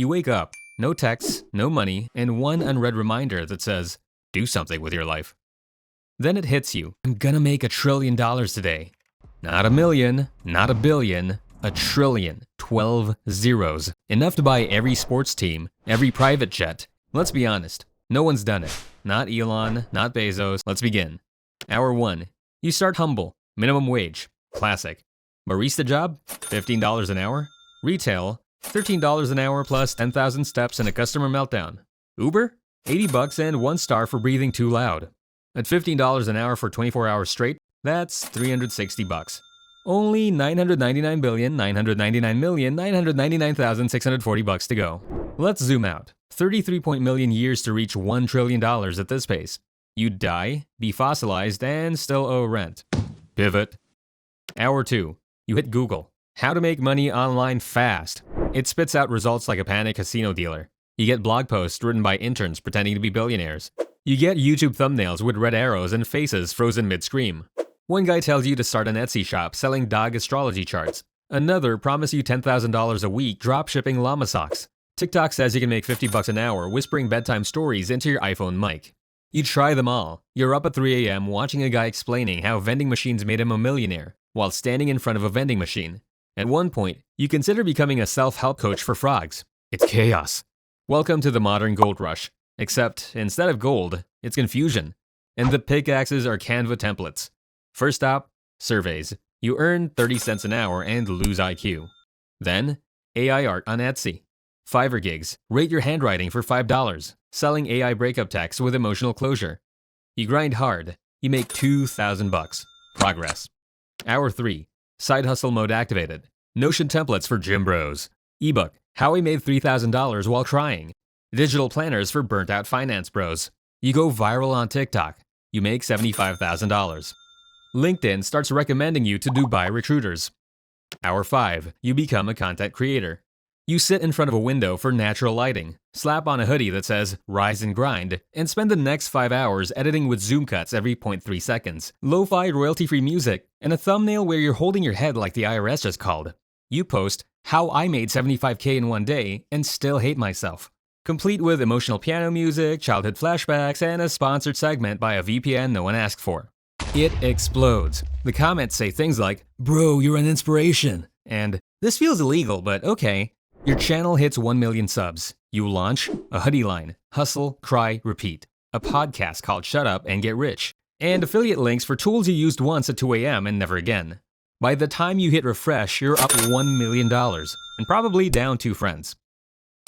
You wake up, no texts, no money, and one unread reminder that says, do something with your life. Then it hits you, I'm gonna make $1 trillion today. Not a million, not a billion, $1 trillion, 12 zeros. Enough to buy every sports team, every private jet. Let's be honest, no one's done it. Not Elon, not Bezos. Let's begin. Hour 1. You start humble, minimum wage, classic. Barista job, $15 an hour. Retail, $13 an hour plus 10,000 steps and a customer meltdown. Uber, $80 and 1 star for breathing too loud. At $15 an hour for 24 hours straight, that's $360. Only 999,999,999,640 to go. Let's zoom out. 33 million years to reach $1 trillion at this pace. You'd die, be fossilized, and still owe rent. Pivot. Hour 2. You hit Google. How to make money online fast. It spits out results like a panic casino dealer. You get blog posts written by interns pretending to be billionaires. You get YouTube thumbnails with red arrows and faces frozen mid-scream. One guy tells you to start an Etsy shop selling dog astrology charts. Another promises you $10,000 a week drop shipping llama socks. TikTok says you can make $50 an hour whispering bedtime stories into your iPhone mic. You try them all. You're up at 3 a.m. watching a guy explaining how vending machines made him a millionaire while standing in front of a vending machine. At one point, you consider becoming a self-help coach for frogs. It's chaos. Welcome to the modern gold rush. Except, instead of gold, it's confusion. And the pickaxes are Canva templates. First stop, surveys. You earn 30 cents an hour and lose IQ. Then, AI art on Etsy. Fiverr gigs. Rate your handwriting for $5. Selling AI breakup texts with emotional closure. You grind hard. You make $2,000. Progress. Hour 3. Side hustle mode activated. Notion templates for gym bros. Ebook. How I made $3,000 while crying. Digital planners for burnt out finance bros. You go viral on TikTok. You make $75,000. LinkedIn starts recommending you to Dubai recruiters. Hour 5. You become a content creator. You sit in front of a window for natural lighting, slap on a hoodie that says "Rise and Grind," and spend the next 5 hours editing with zoom cuts every 0.3 seconds, lo-fi royalty-free music, and a thumbnail where you're holding your head like the IRS just called. You post, "How I made $75K in one day and still hate myself," complete with emotional piano music, childhood flashbacks, and a sponsored segment by a VPN no one asked for. It explodes. The comments say things like, "Bro, you're an inspiration," and "This feels illegal, but okay." Your channel hits 1 million subs. You launch a hoodie line, hustle, cry, repeat. A podcast called Shut Up and Get Rich. And affiliate links for tools you used once at 2 a.m. and never again. By the time you hit refresh, you're up $1 million and probably down 2 friends.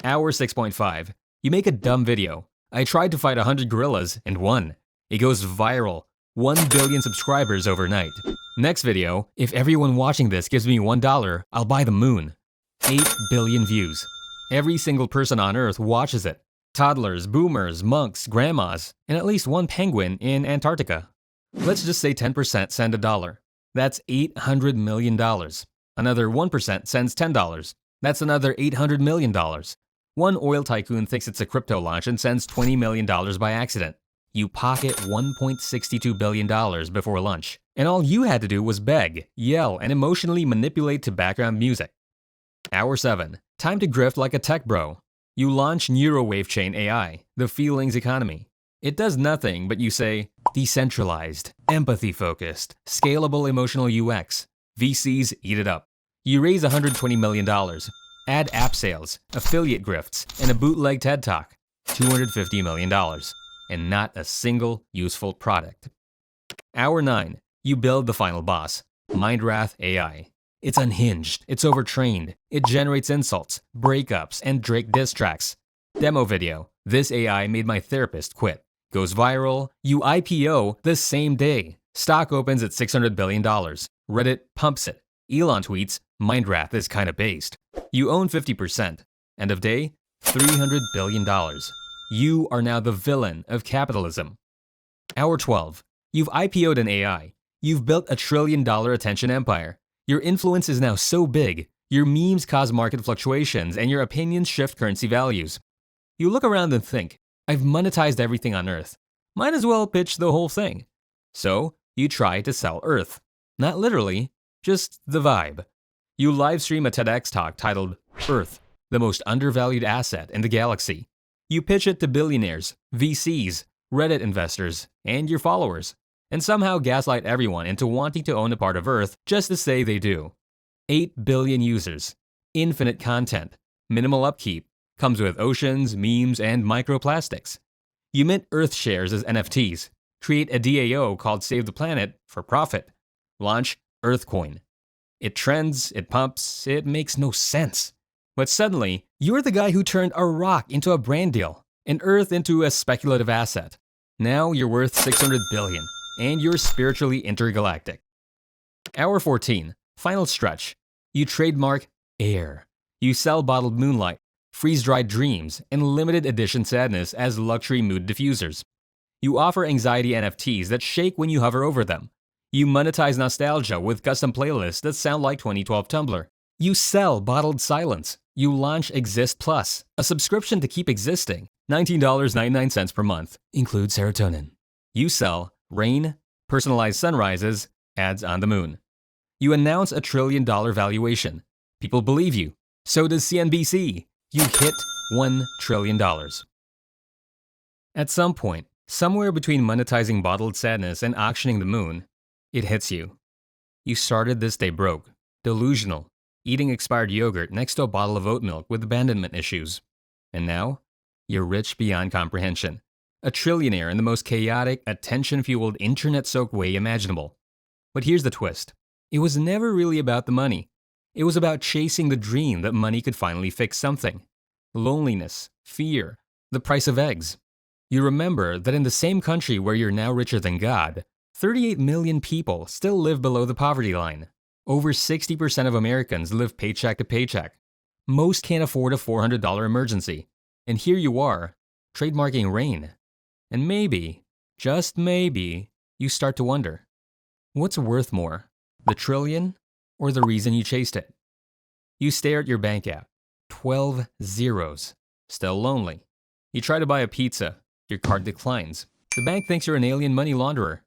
Hour 6.5. You make a dumb video. I tried to fight 100 gorillas and won. It goes viral. 1 billion subscribers overnight. Next video, if everyone watching this gives me $1, I'll buy the moon. 8 billion views. Every single person on Earth watches it. Toddlers, boomers, monks, grandmas, and at least 1 penguin in Antarctica. Let's just say 10% send $1. That's $800 million. Another 1% sends $10. That's another $800 million. One oil tycoon thinks it's a crypto launch and sends $20 million by accident. You pocket $1.62 billion before lunch. And all you had to do was beg, yell, and emotionally manipulate to background music. Hour 7. Time to grift like a tech bro. You launch Neurowave Chain AI, the feelings economy. It does nothing, but you say, decentralized, empathy-focused, scalable emotional UX. VCs eat it up. You raise $120 million. Add app sales, affiliate grifts, and a bootleg TED Talk. $250 million. And not a single useful product. Hour 9. You build the final boss, Mindwrath AI. It's unhinged, it's overtrained, it generates insults, breakups, and Drake diss tracks. Demo video. This AI made my therapist quit. Goes viral. You IPO the same day. Stock opens at $600 billion. Reddit pumps it. Elon tweets, Mindwrath is kinda based. You own 50%. End of day, $300 billion. You are now the villain of capitalism. Hour 12. You've IPO'd an AI. You've built a $1 trillion attention empire. Your influence is now so big, your memes cause market fluctuations and your opinions shift currency values. You look around and think, I've monetized everything on Earth. Might as well pitch the whole thing. So, you try to sell Earth. Not literally, just the vibe. You live stream a TEDx talk titled Earth, the most undervalued asset in the galaxy. You pitch it to billionaires, VCs, Reddit investors, and your followers, and somehow gaslight everyone into wanting to own a part of Earth just to say they do. 8 billion users, infinite content, minimal upkeep, comes with oceans, memes, and microplastics. You mint Earth shares as NFTs, create a DAO called Save the Planet for profit, launch Earthcoin. It trends, it pumps, it makes no sense. But suddenly, you're the guy who turned a rock into a brand deal, and Earth into a speculative asset. Now you're worth 600 billion, and you're spiritually intergalactic. Hour 14, final stretch. You trademark air. You sell bottled moonlight, freeze-dried dreams, and limited edition sadness as luxury mood diffusers. You offer anxiety NFTs that shake when you hover over them. You monetize nostalgia with custom playlists that sound like 2012 Tumblr. You sell bottled silence. You launch Exist Plus, a subscription to keep existing, $19.99 per month, includes serotonin. You sell rain, personalized sunrises, ads on the moon. You announce $1 trillion valuation. People believe you. So does CNBC. You hit $1 trillion. At some point, somewhere between monetizing bottled sadness and auctioning the moon, it hits you. You started this day broke, delusional, eating expired yogurt next to a bottle of oat milk with abandonment issues. And now, you're rich beyond comprehension. A trillionaire in the most chaotic, attention-fueled, internet-soaked way imaginable. But here's the twist. It was never really about the money. It was about chasing the dream that money could finally fix something. Loneliness, fear, the price of eggs. You remember that in the same country where you're now richer than God, 38 million people still live below the poverty line. Over 60% of Americans live paycheck to paycheck. Most can't afford a $400 emergency. And here you are, trademarking rain. And maybe, just maybe, you start to wonder, what's worth more, the trillion or the reason you chased it? You stare at your bank app, 12 zeros, still lonely. You try to buy a pizza, your card declines. The bank thinks you're an alien money launderer.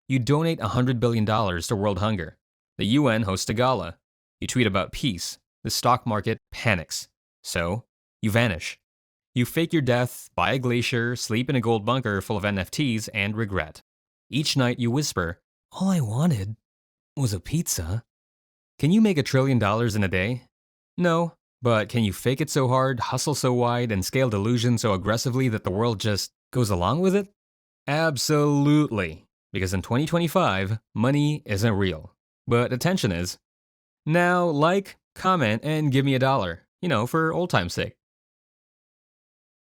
You donate $100 billion to world hunger. The UN hosts a gala. You tweet about peace. The stock market panics. So, you vanish. You fake your death, buy a glacier, sleep in a gold bunker full of NFTs, and regret. Each night you whisper, "All I wanted was a pizza." Can you make $1 trillion in a day? No, but can you fake it so hard, hustle so wide, and scale delusion so aggressively that the world just goes along with it? Absolutely. Because in 2025, money isn't real. But attention is. Now, like, comment, and give me $1, for old time's sake.